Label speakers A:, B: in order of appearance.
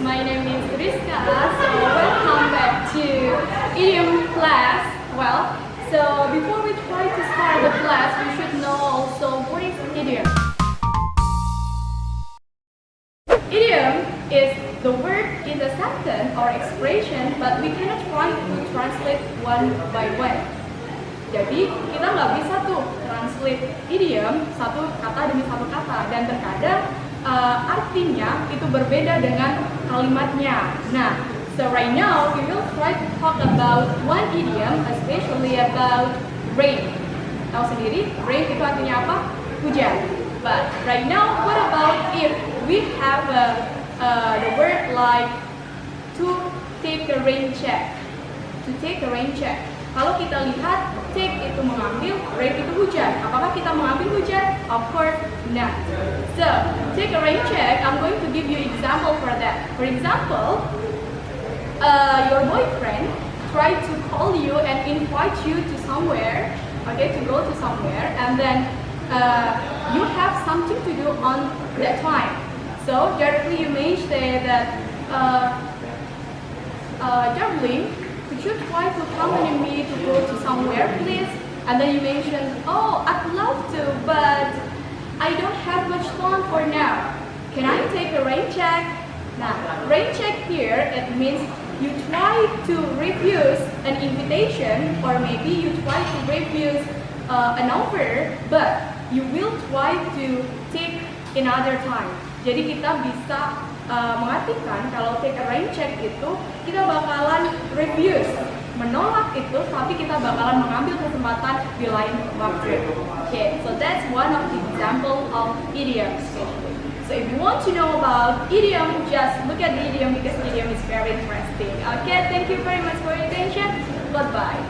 A: my name is Yureka. So welcome back to idiom class. Well, so before we try to start the class, we should know also what is idiom. Idiom is the word in the sentence or expression, but we cannot try to translate one by one. Jadi kita nggak bisa tuh translate idiom satu kata demi satu kata, dan terkadang artinya itu berbeda dengan kalimatnya. Nah, so right now we will try to talk about one idiom, especially about rain. Tahu sendiri, rain itu artinya apa? Hujan. But right now, what about if we have the word like to take a rain check? To take a rain check. Kalau kita lihat, take itu mengambil, rain itu hujan. Apakah kita mengambil hujan? Of course not. So, take a rain check, I'm going to give you example for that. For example, your boyfriend tried to call you and invite you to somewhere, okay, to go to somewhere, and then you have something to do on that time. So, directly you may say that, darling, could you try to accompany me to go to somewhere, please? And then you mention, oh, I'd love to, but I don't have much time for now. Can I take a rain check? Now, rain check here, it means you try to refuse an invitation, or maybe you try to refuse an offer, but you will try to take another time. Jadi kita bisa mengartikan kalau take a rain check itu kita bakalan refuse, menolak itu, tapi kita bakalan mengambil kesempatan di lain waktu. Okay, so that's one of the example of idioms. So if you want to know about idiom, just look at the idiom because idiom is very interesting. Okay, thank you very much for your attention. Goodbye.